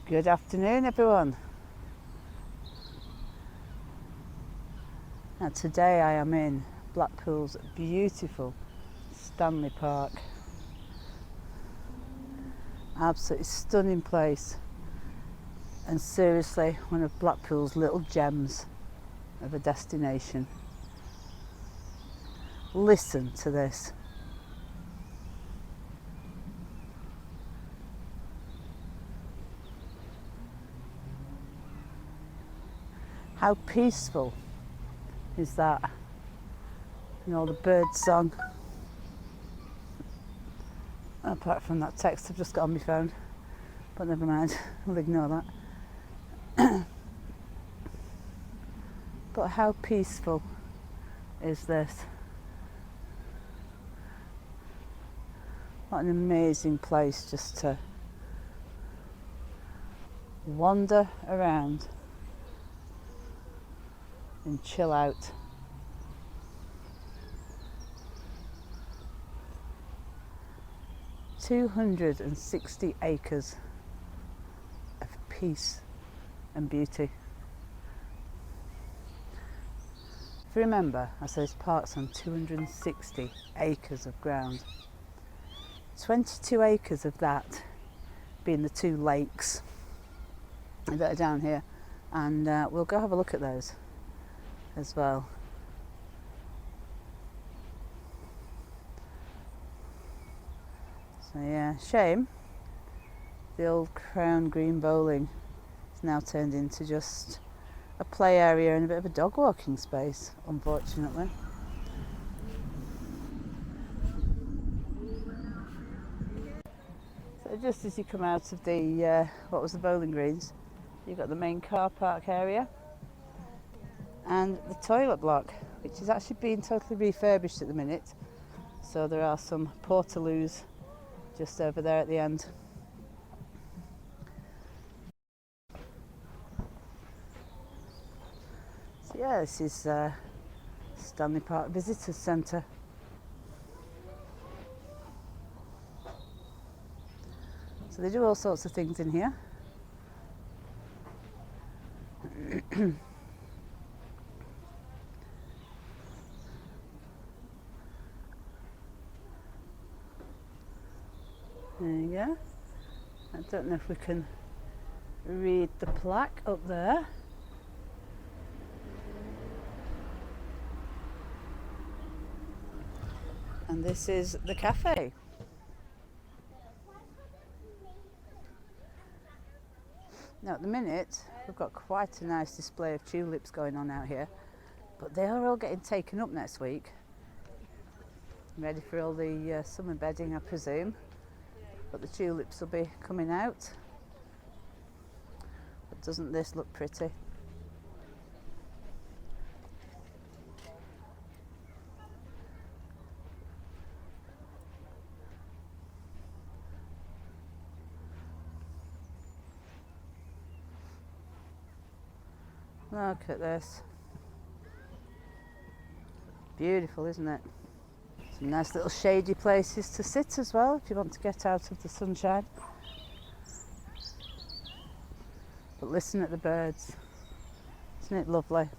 Good afternoon, everyone. Now today I am in Blackpool's beautiful Stanley Park. Absolutely stunning place, and seriously one of Blackpool's little gems of a destination. Listen to this. How peaceful is that? And all the birds song. Apart from that text I've just got on my phone, but never mind, we'll ignore that. But how peaceful is this? What an amazing place just to wander around and chill out. "260 acres of peace and beauty." If you remember, I said this park's on 260 acres of ground. 22 acres of that being the two lakes that are down here, and we'll go have a look at those as well. So yeah, shame the old Crown Green bowling is now turned into just a play area and a bit of a dog walking space, unfortunately. So just as you come out of the what was the bowling greens, you've got the main car park area and the toilet block, which is actually being totally refurbished at the minute. So there are some portaloos just over there at the end. So yeah, this is Stanley Park Visitors Centre. So they do all sorts of things in here. There you go. I don't know if we can read the plaque up there. And this is the cafe. Now at the minute we've got quite a nice display of tulips going on out here, but they are all getting taken up next week. Ready for all the summer bedding, I presume. But the tulips will be coming out. But doesn't this look pretty? Look at this. Beautiful, isn't it? Some nice little shady places to sit as well if you want to get out of the sunshine. But listen at the birds. Isn't it lovely?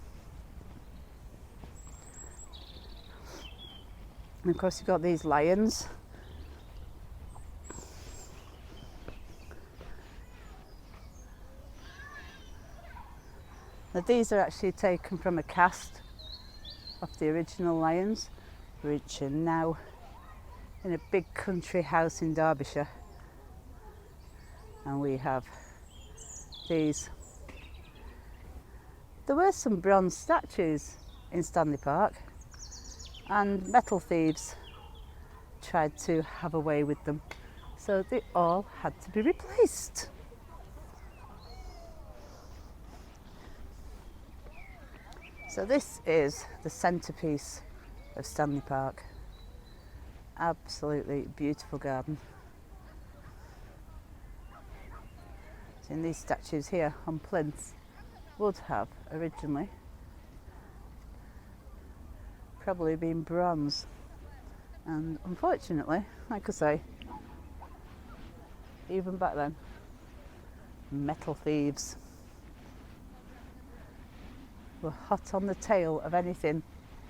And of course you've got these lions. Now these are actually taken from a cast of the original lions, which are now in a big country house in Derbyshire. And we have these. There were some bronze statues in Stanley Park, and metal thieves tried to have a way with them, so they all had to be replaced. So this is the centrepiece of Stanley Park. Absolutely beautiful garden. And these statues here on plinths would have originally probably been bronze, and unfortunately, like I say, even back then Metal thieves were hot on the tail of anything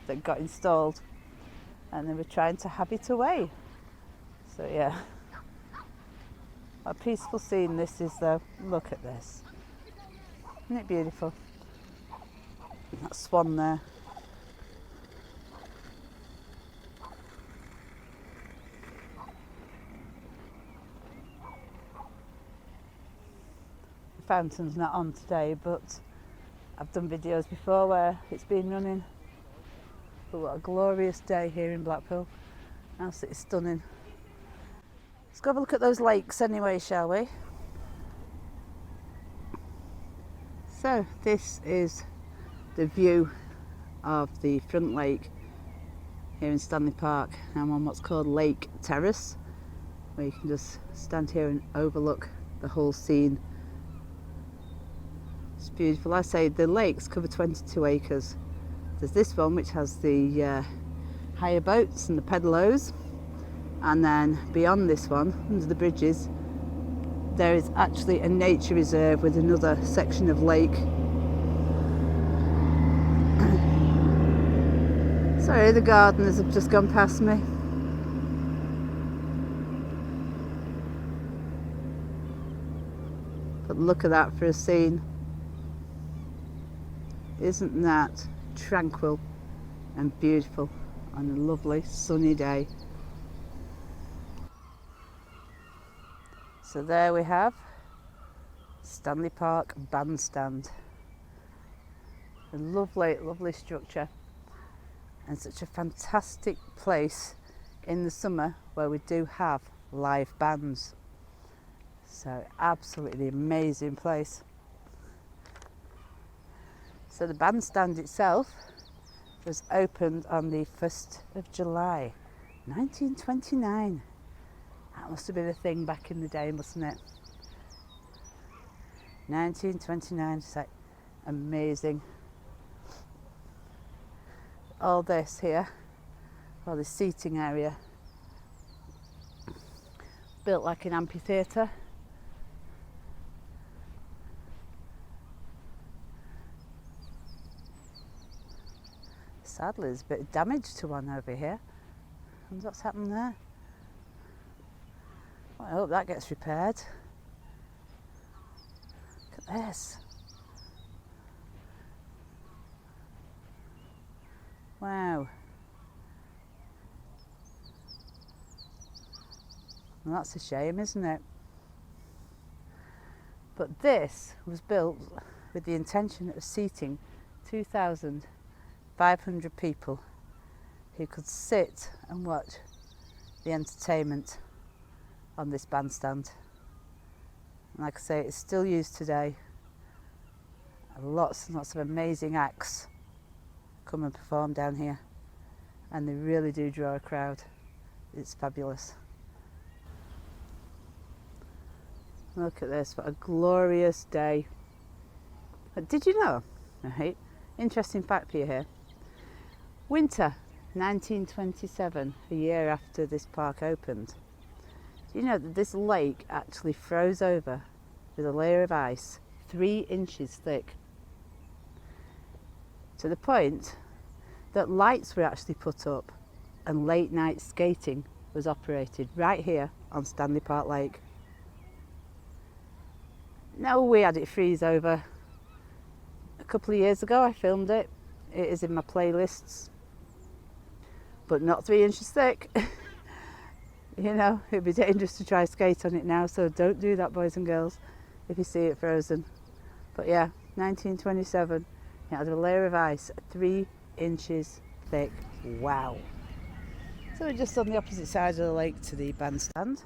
that got installed, and they were trying to have it away. So yeah, a peaceful scene this is though. Look at this, isn't it beautiful? That swan there. The fountain's not on today, but I've done videos before where it's been running. But what a glorious day here in Blackpool. Absolutely stunning. Let's go have a look at those lakes anyway, shall we? So this is the view of the front lake here in Stanley Park. I'm on what's called Lake Terrace, where you can just stand here and overlook the whole scene. It's beautiful. I say the lakes cover 22 acres. There's this one which has the hire boats and the pedalos, and then beyond this one, under the bridges, there is actually a nature reserve with another section of lake. Sorry, the gardeners have just gone past me. But look at that for a scene. Isn't that tranquil and beautiful on a lovely sunny day? So there we have Stanley Park bandstand. A lovely, lovely structure, and such a fantastic place in the summer where we do have live bands. So absolutely amazing place. So the bandstand itself was opened on the 1st of July 1929. That must have been a thing back in the day, mustn't it? 1929, it's like amazing. All this here, all this seating area, built like an amphitheatre. Sadly, there's a bit of damage to one over here. And what's happened there? Well, I hope that gets repaired. Look at this. Wow. Well, that's a shame, isn't it? But this was built with the intention of seating 2,500 people who could sit and watch the entertainment on this bandstand. And like I say, it's still used today. Lots and lots of amazing acts come and perform down here, and they really do draw a crowd. It's fabulous. Look at this, what a glorious day. But did you know, right, interesting fact for you here, winter 1927, a year after this park opened, do you know that this lake actually froze over with a layer of ice 3 inches thick, to the point that lights were actually put up and late night skating was operated right here on Stanley Park Lake. Now, we had it freeze over a couple of years ago. I filmed it. It is in my playlists, but not 3 inches thick. You know, it'd be dangerous to try skate on it now, so don't do that, boys and girls, if you see it frozen. But yeah, 1927, it had a layer of ice 3 inches thick. Wow. So we're just on the opposite side of the lake to the bandstand.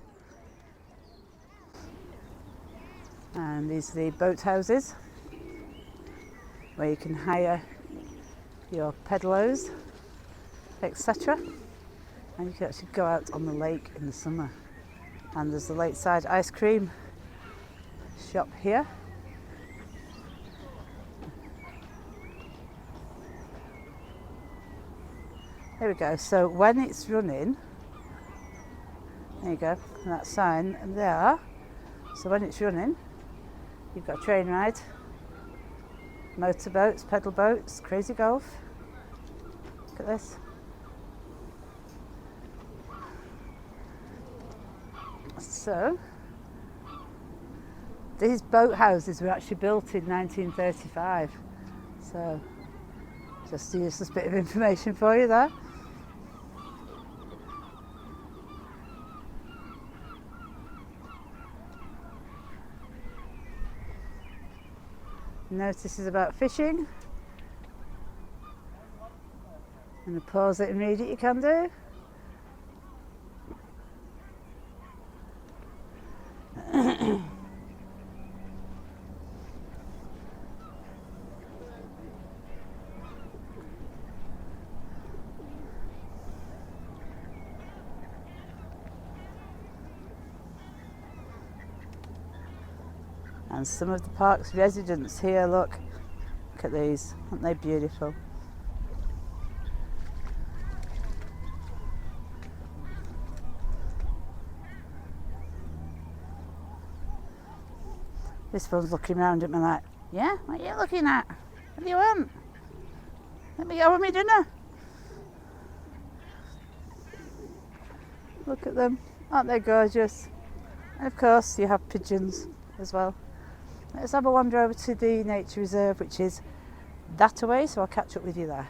And these are the boat houses where you can hire your pedalos, etc. And you can actually go out on the lake in the summer. And there's the lakeside ice cream shop here. There we go. So when it's running, there you go, that sign there. So when it's running, You've got a train ride, motorboats, pedal boats, crazy golf. Look at this. So, these boat houses were actually built in 1935. So, just a useless bit of information for you there. Notices about fishing. And pause it and read it, you can do. And some of the park's residents here, look at these, aren't they beautiful? This one's looking round at me like, yeah, what are you looking at? What do you want? Let me go with me dinner. Look at them, aren't they gorgeous? And of course you have pigeons as well. Let's have a wander over to the nature reserve, which is that away, so I'll catch up with you there.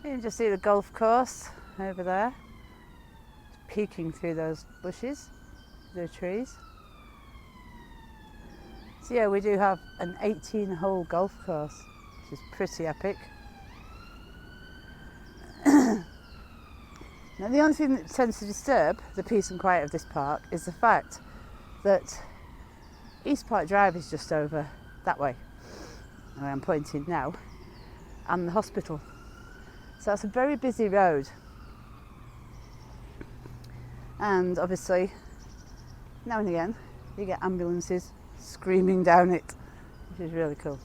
You can just see the golf course over there, peeking through those bushes, the trees. So yeah, we do have an 18-hole golf course, which is pretty epic. Now, the only thing that tends to disturb the peace and quiet of this park is the fact that East Park Drive is just over that way, where I'm pointing now, and the hospital. So that's a very busy road. And obviously, now and again, you get ambulances screaming down it, which is really cool.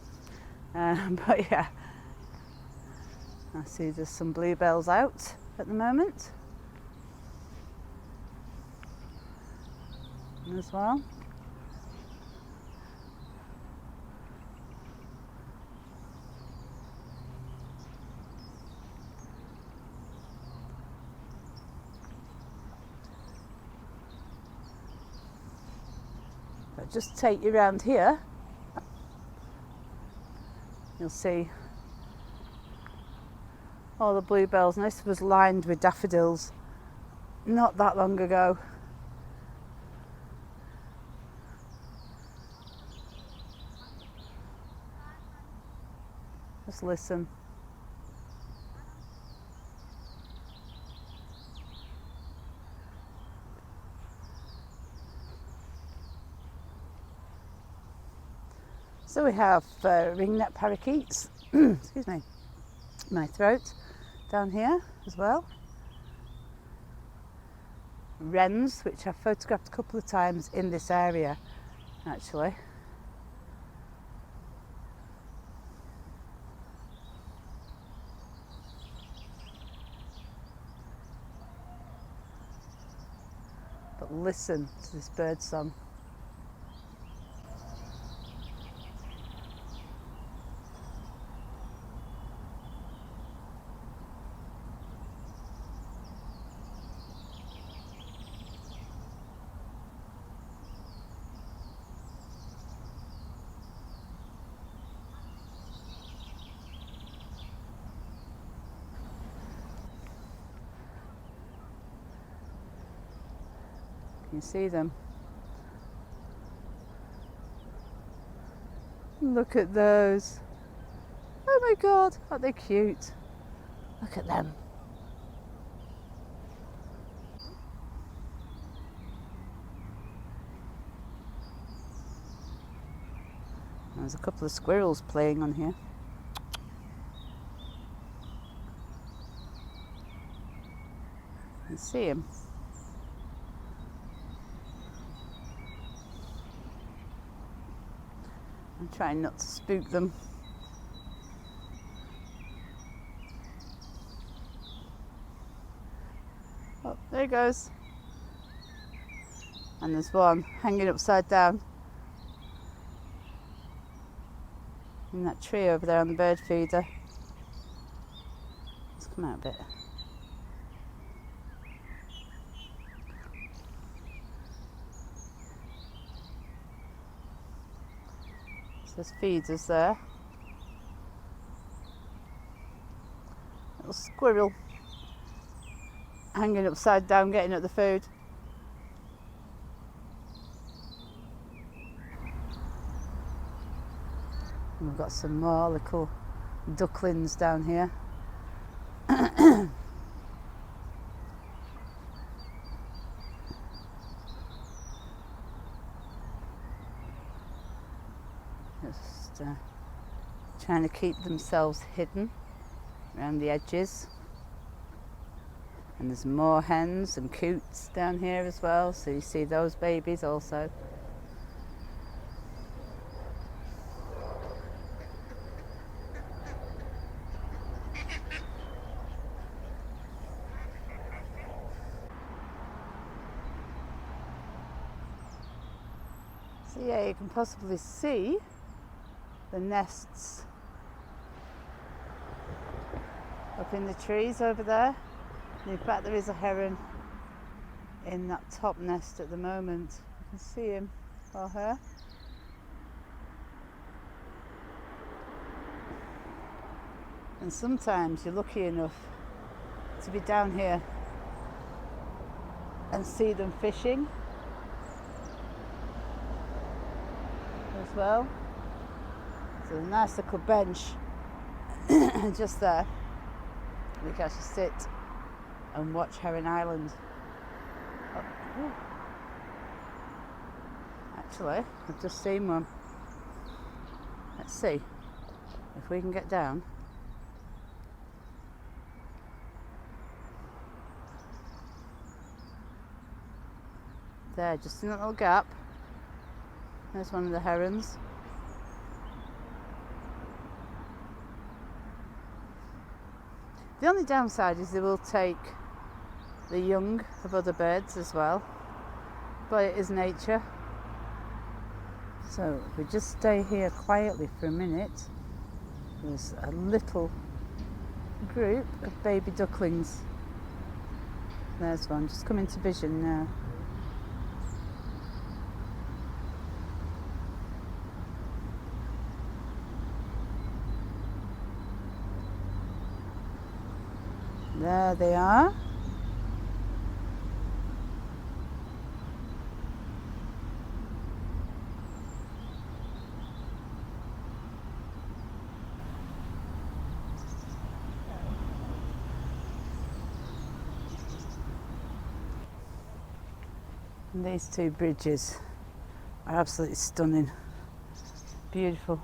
But yeah, I see there's some bluebells out at the moment as well. But just take you around here, you'll see all the bluebells. And this was lined with daffodils not that long ago. Just listen. So we have ringneck parakeets, excuse me, my throat, down here as well. Wrens, which I've photographed a couple of times in this area, actually. But listen to this bird song. Can you see them? Look at those. Oh my God, aren't they cute? Look at them. There's a couple of squirrels playing on here. You can see them. I'm trying not to spook them. Oh, there he goes. And there's one hanging upside down in that tree over there on the bird feeder. Let's come out a bit. So there's feeders there. Little squirrel hanging upside down getting at the food. And we've got some more little ducklings down here. Just trying to keep themselves hidden around the edges. And there's more hens and coots down here as well, so you see those babies also. So yeah, you can possibly see the nests up in the trees over there. And in fact, there is a heron in that top nest at the moment. You can see him or her. And sometimes you're lucky enough to be down here and see them fishing as well. So a nice little bench just there. We can actually sit and watch Heron Island. Oh. Actually, I've just seen one. Let's see if we can get down. There, just in that little gap. There's one of the herons. The only downside is they will take the young of other birds as well, but it is nature. So if we just stay here quietly for a minute, there's a little group of baby ducklings. There's one just coming to vision now. There they are. And these two bridges are absolutely stunning. Beautiful.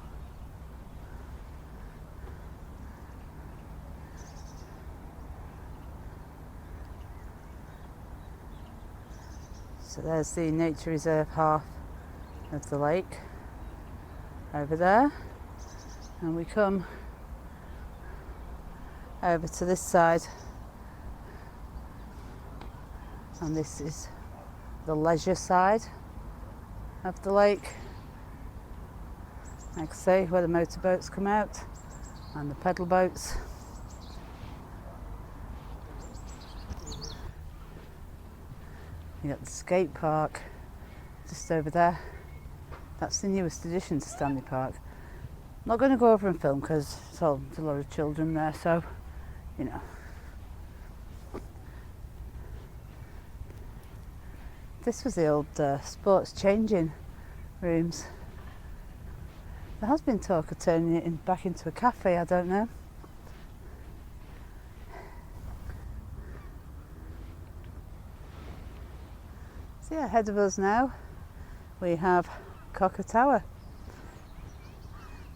So there's the nature reserve half of the lake over there, and we come over to this side, and this is the leisure side of the lake, like I say, where the motorboats come out and the pedal boats. You got the skate park just over there. That's the newest addition to Stanley Park. I'm not going to go over and film because there's a lot of children there, so you know. This was the old sports changing rooms. There has been talk of turning it back into a cafe, I don't know. So yeah, ahead of us now we have Cocker Tower,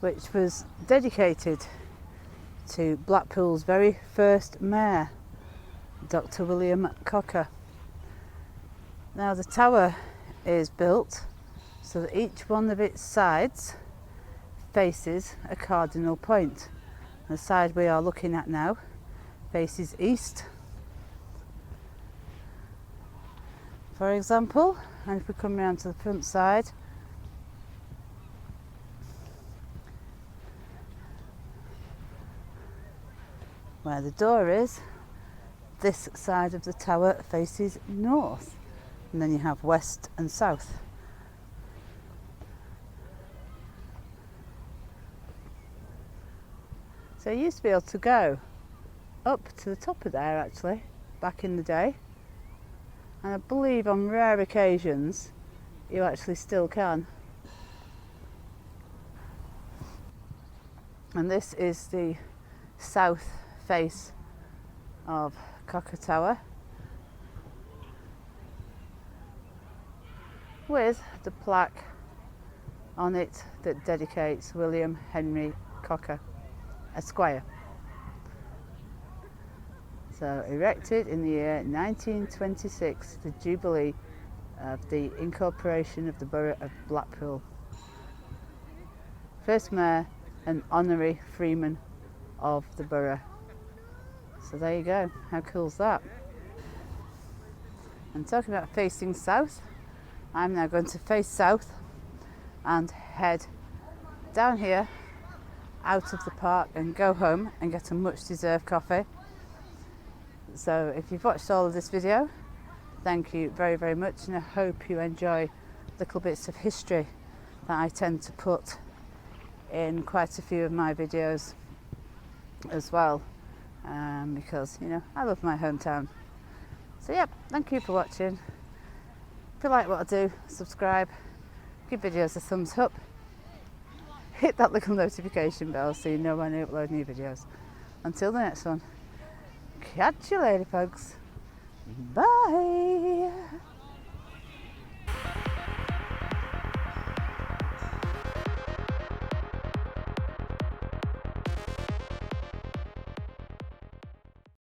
which was dedicated to Blackpool's very first mayor, Dr. William Cocker. Now the tower is built so that each one of its sides faces a cardinal point. The side we are looking at now faces east. For example, and if we come round to the front side, where the door is, this side of the tower faces north, and then you have west and south. So you used to be able to go up to the top of there actually, back in the day, and I believe on rare occasions you actually still can. And this is the south face of Cocker Tower, with the plaque on it that dedicates William Henry Cocker, Esquire. So erected in the year 1926, the Jubilee of the incorporation of the Borough of Blackpool. First Mayor and Honorary Freeman of the Borough. So there you go, how cool's that? And talking about facing south, I'm now going to face south and head down here out of the park and go home and get a much deserved coffee. So if you've watched all of this video, thank you very, very much, and I hope you enjoy little bits of history that I tend to put in quite a few of my videos as well, because, you know, I love my hometown. So yep, thank you for watching. If you like what I do, subscribe, give videos a thumbs up, hit that little notification bell so you know when I upload new videos. Until the next one, catch you later folks, bye.